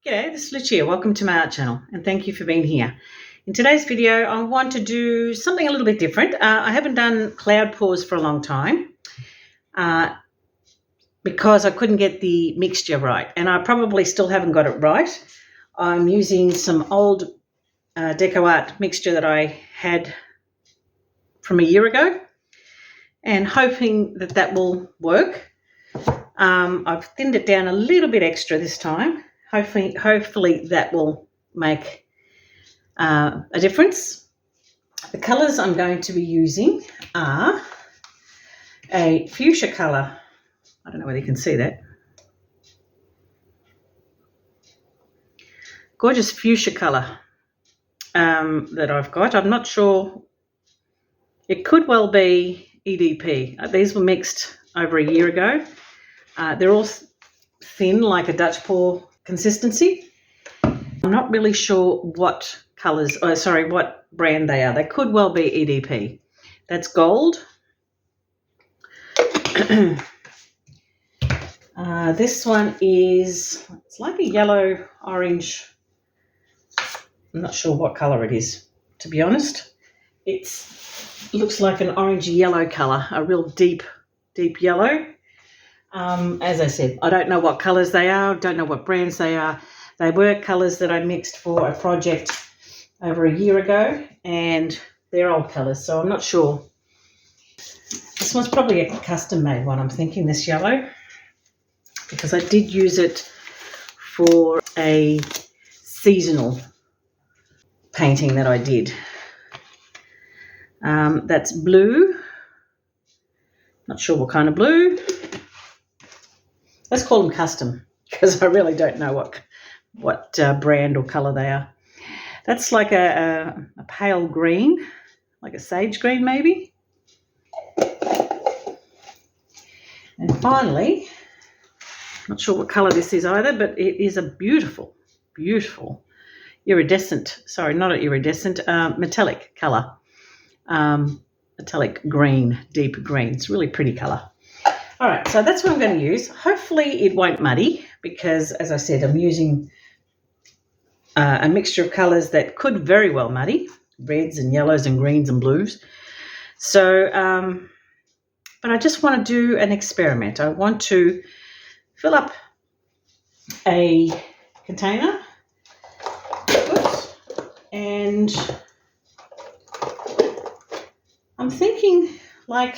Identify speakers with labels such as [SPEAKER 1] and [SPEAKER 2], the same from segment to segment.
[SPEAKER 1] G'day, this is Lucia. Welcome to my art channel and thank you for being here. In today's video, I want to do something a little bit different. I haven't done cloud pours for a long time because I couldn't get the mixture right, and I probably still haven't got it right. I'm using some old Decoart mixture that I had from a year ago and hoping that that will work. I've thinned it down a little bit extra this time. Hopefully that will make a difference. The colours I'm going to be using are a fuchsia colour. I don't know whether you can see that. Gorgeous fuchsia colour that I've got. I'm not sure. It could well be EDP. These were mixed over a year ago. They're all thin, like a Dutchpour consistency. I'm not really sure what colours, what brand they are. They could well be EDP. That's gold. This one is, it's like a yellow orange. I'm not sure what colour it is, to be honest. It looks like an orangey yellow colour, a real deep yellow. As I said, I don't know what colours they are, don't know what brands they are. They were colours that I mixed for a project over a year ago, and they're old colours, so I'm not sure. This one's probably a custom-made one, I'm thinking, this yellow, because I did use it for a seasonal painting that I did. That's blue. Not sure what kind of blue. Let's call them custom, because I really don't know what brand or colour they are. That's like a pale green, like a sage green maybe. And finally, not sure what colour this is either, but it is a beautiful, beautiful iridescent, metallic colour. Metallic green, deep green. It's a really pretty colour. All right, so that's what I'm going to use. Hopefully it won't muddy because, as I said, I'm using a mixture of colours that could very well muddy, reds and yellows and greens and blues. So, but I just want to do an experiment. I want to fill up a container. Oops, and I'm thinking like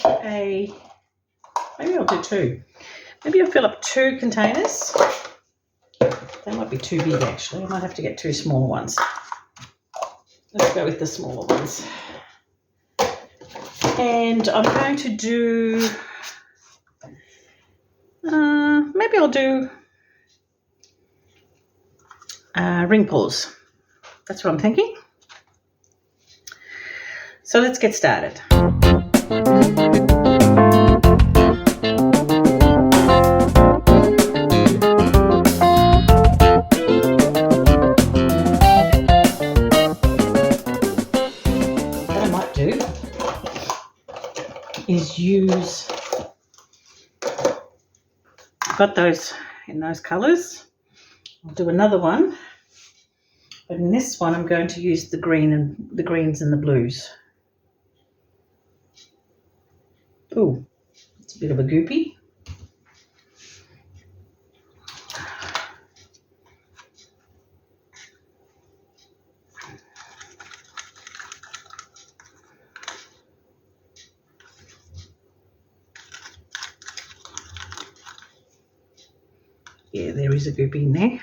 [SPEAKER 1] maybe I'll do two. Maybe I'll fill up 2 containers. That might be too big, actually. I might have to get 2 smaller ones. Let's go with the smaller ones. And I'm going to do, maybe I'll do ring pours. That's what I'm thinking. So let's get started. Is use, I've got those in those colours. I'll do another one, but in this one I'm going to use the green and the greens and the blues. Ooh, it's a bit of a goopy. Yeah, there is a goopy in there.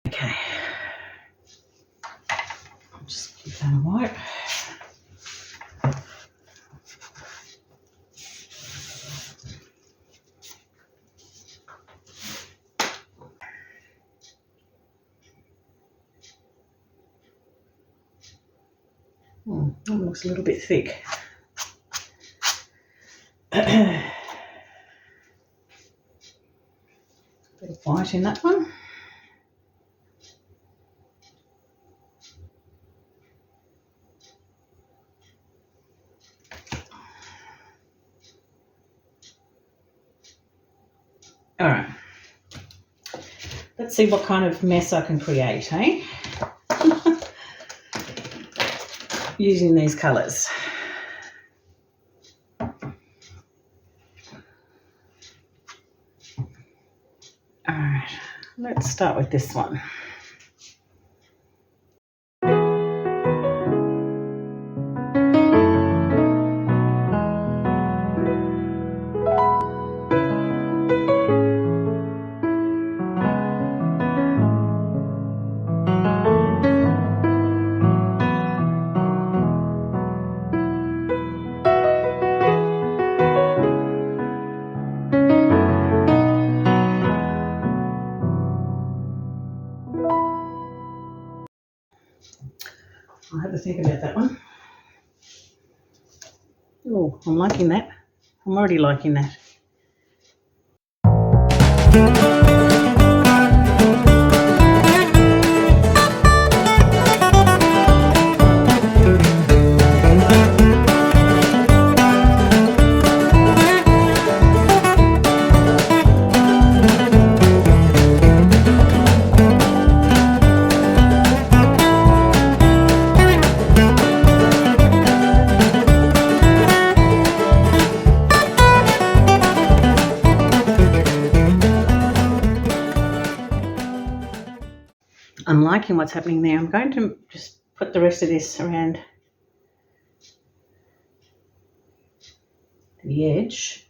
[SPEAKER 1] Okay. I'll just give that a wipe. That looks a little bit thick. Bit of white in that one. Let's see what kind of mess I can create, eh? Using these colours. Alright, let's start with this one. I'll have to think about that one. Oh, I'm liking that. I'm already liking that. I'm liking what's happening there. I'm going to just put the rest of this around the edge.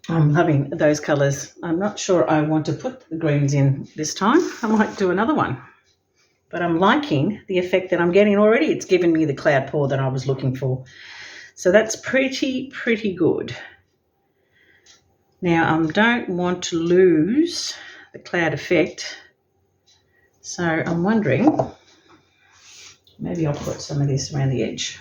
[SPEAKER 1] I'm loving those colours. I'm not sure I want to put the greens in this time. I might do another one. But I'm liking the effect that I'm getting already. It's given me the cloud pour that I was looking for. So that's pretty good. Now, I don't want to lose the cloud effect. So I'm wondering, maybe I'll put some of this around the edge.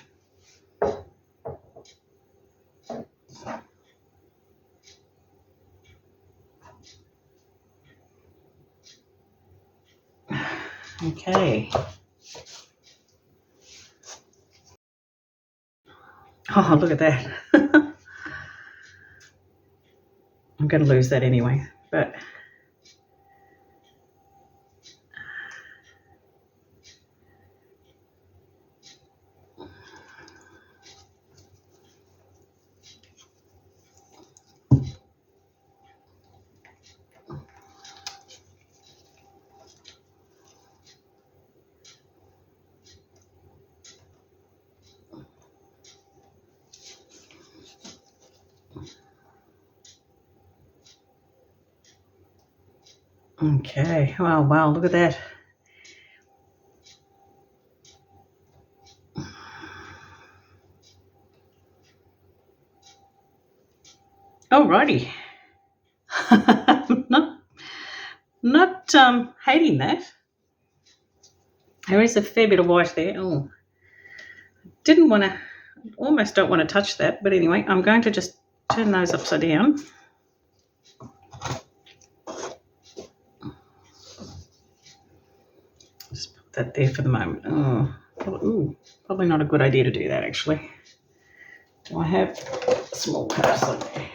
[SPEAKER 1] Okay. Oh, look at that. I'm going to lose that anyway, but okay. Oh, wow, look at that. Alrighty. not hating that. There is a fair bit of white there. Oh, didn't want to, almost don't want to touch that, but anyway, I'm going to just turn those upside down. Just put that there for the moment. Oh, probably not a good idea to do that actually. Do I have a small cups like there?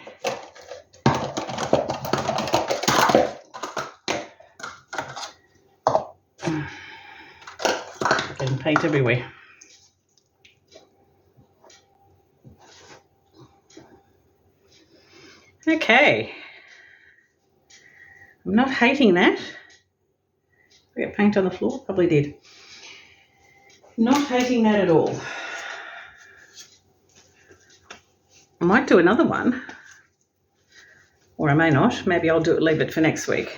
[SPEAKER 1] Getting paint everywhere. Okay. I'm not hating that. Did I get paint on the floor? Probably did. Not hating that at all. I might do another one. Or I may not. Maybe I'll leave it for next week.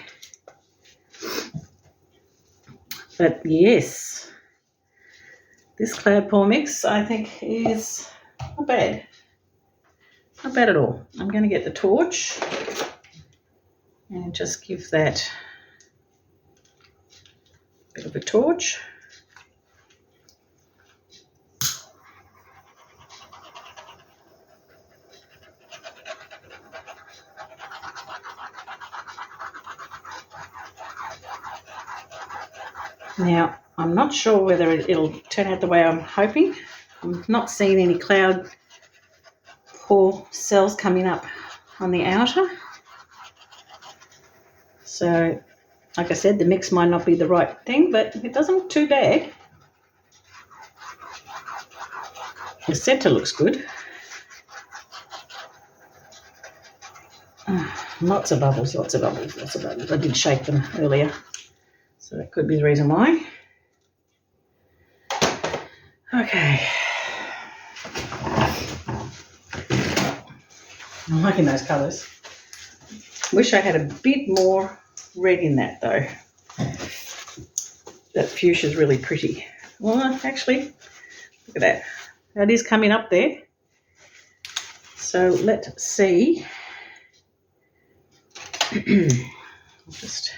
[SPEAKER 1] But yes, this cloud pour mix I think is not bad. Not bad at all. I'm going to get the torch and just give that a bit of a torch. Now, I'm not sure whether it'll turn out the way I'm hoping. I'm not seeing any cloud pour cells coming up on the outer. So, like I said, the mix might not be the right thing, but it doesn't look too bad. The centre looks good. Lots of bubbles, lots of bubbles, lots of bubbles. I did shake them earlier, so that could be the reason why. Okay. I'm liking those colours. Wish I had a bit more red in that though. That fuchsia is really pretty. Well, actually, look at that. That is coming up there. So let's see. Just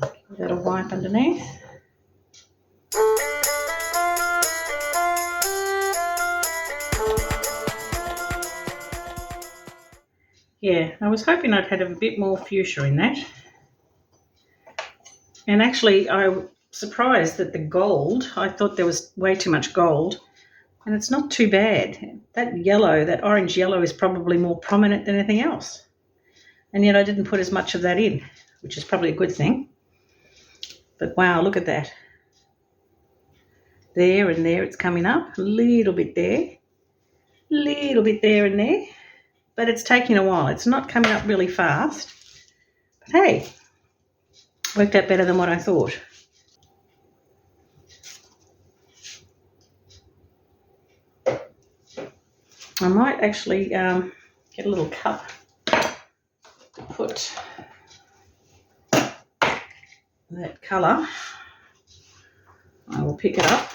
[SPEAKER 1] give that a wipe underneath. Yeah, I was hoping I'd had a bit more fuchsia in that. And actually, I'm surprised that the gold, I thought there was way too much gold, and it's not too bad. That yellow, that orange yellow is probably more prominent than anything else. And yet I didn't put as much of that in, which is probably a good thing. But wow, look at that. There and there it's coming up, a little bit there and there. But it's taking a while. It's not coming up really fast. But hey, worked out better than what I thought. I might actually get a little cup to put that colour. I will pick it up.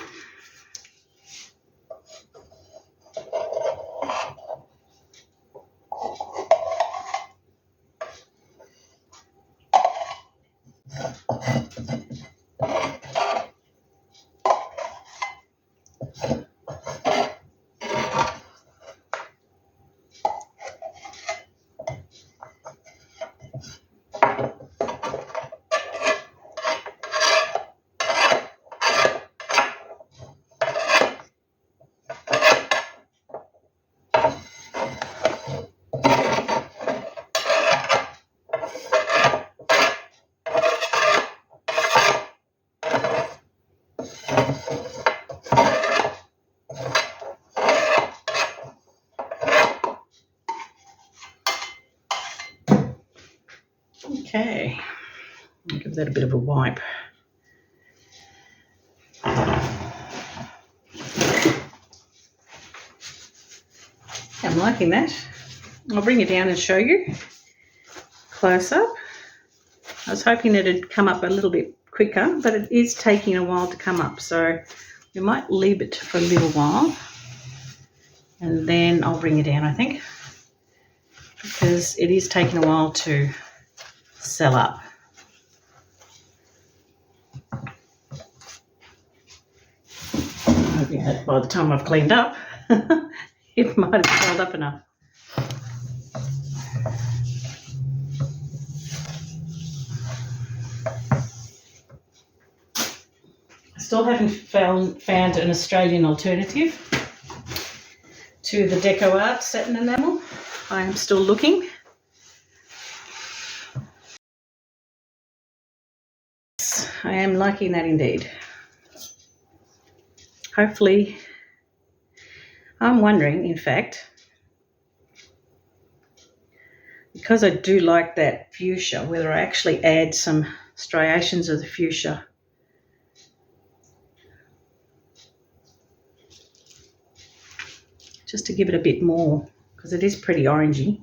[SPEAKER 1] Okay, I'll give that a bit of a wipe. I'm liking that. I'll bring it down and show you close up. I was hoping it'd come up a little bit quicker, but it is taking a while to come up, so we might leave it for a little while and then I'll bring it down, I think, because it is taking a while to sell up. Hoping that by the time I've cleaned up, it might have swelled up enough. I still haven't found an Australian alternative to the Decoart Satin Enamel. I am still looking. I am liking that indeed. Hopefully, I'm wondering, in fact, because I do like that fuchsia, whether I actually add some striations of the fuchsia just to give it a bit more, because it is pretty orangey.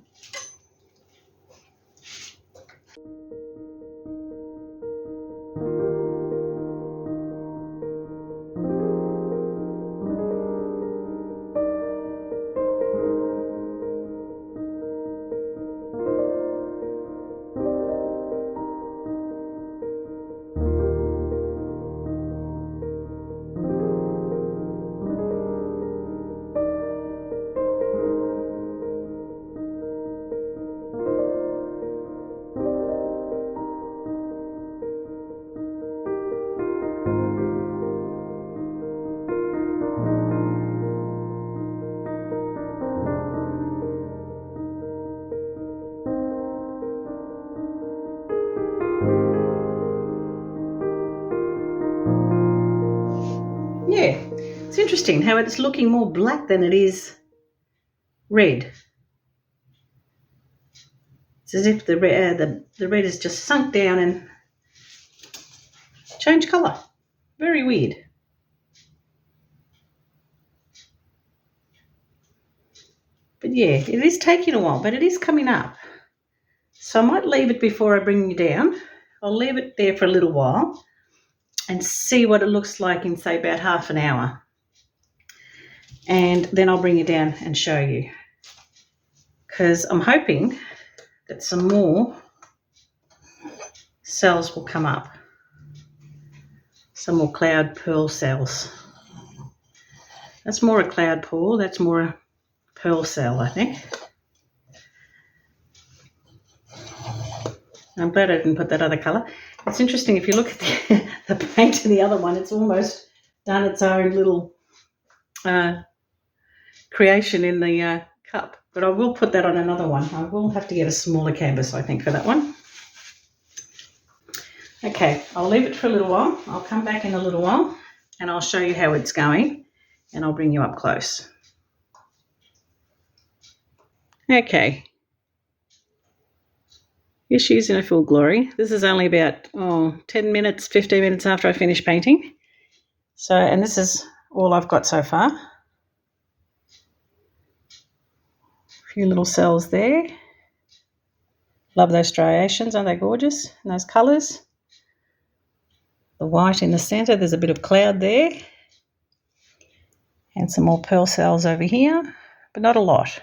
[SPEAKER 1] interesting how it's looking more black than it is red. It's as if the red has just sunk down and changed colour. Very weird. But yeah, it is taking a while, but it is coming up. So I might leave it before I bring you down. I'll leave it there for a little while and see what it looks like in, say, about half an hour. And then I'll bring you down and show you. Because I'm hoping that some more cells will come up. Some more cloud pearl cells. That's more a cloud pour, that's more a pearl cell, I think. I'm glad I didn't put that other colour. It's interesting, if you look at the paint in the other one, it's almost done its own little creation in the cup. But I will put that on another one. I will have to get a smaller canvas, I think, for that one. Okay, I'll leave it for a little while. I'll come back in a little while and I'll show you how it's going and I'll bring you up close. Okay. Here she is in her full glory. This is only about 10 minutes, 15 minutes after I finish painting. So, and this is all I've got so far. A few little cells there. Love those striations, aren't they gorgeous? And those colours. The white in the centre, there's a bit of cloud there. And some more pearl cells over here, but not a lot.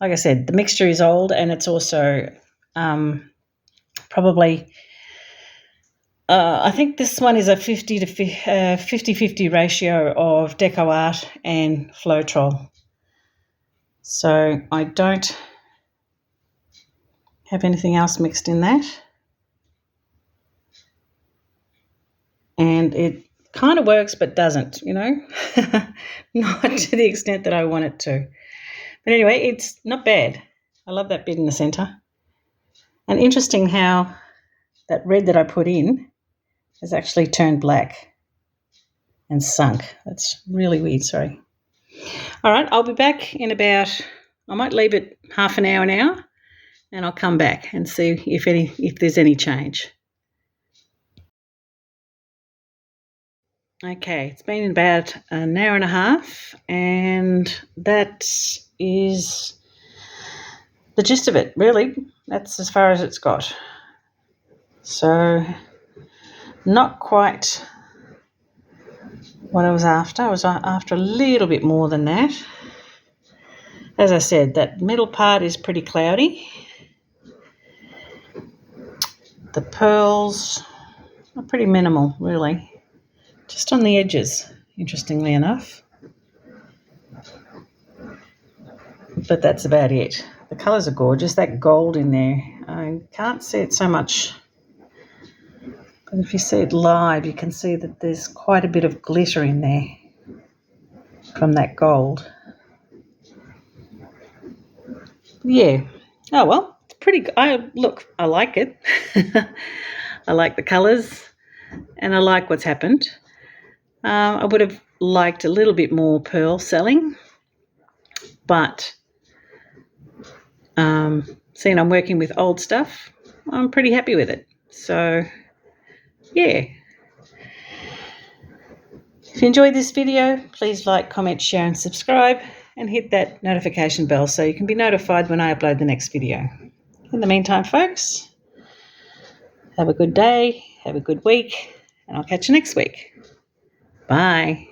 [SPEAKER 1] Like I said, the mixture is old and it's also probably, I think this one is a 50-50 ratio of Decoart and Floetrol. So I don't have anything else mixed in that. And it kind of works but doesn't, you know, not to the extent that I want it to. But anyway, it's not bad. I love that bit in the centre. And interesting how that red that I put in has actually turned black and sunk. That's really weird, sorry. All right, I'll be back in about, I might leave it half an hour now, and I'll come back and see if there's any change. Okay, it's been about an hour and a half, and that is the gist of it, really. That's as far as it's got. So, not quite what I was after. I was after a little bit more than that. As I said, that middle part is pretty cloudy. The pearls are pretty minimal, really. Just on the edges, interestingly enough. But that's about it. The colours are gorgeous. That gold in there, I can't see it so much. But if you see it live, you can see that there's quite a bit of glitter in there from that gold. Yeah. Oh, well, it's pretty good. I like it. I like the colours and I like what's happened. I would have liked a little bit more pearl selling, but seeing I'm working with old stuff, I'm pretty happy with it. So, yeah. If you enjoyed this video, please like, comment, share and subscribe and hit that notification bell so you can be notified when I upload the next video. In the meantime, folks, have a good day, have a good week, and I'll catch you next week. Bye.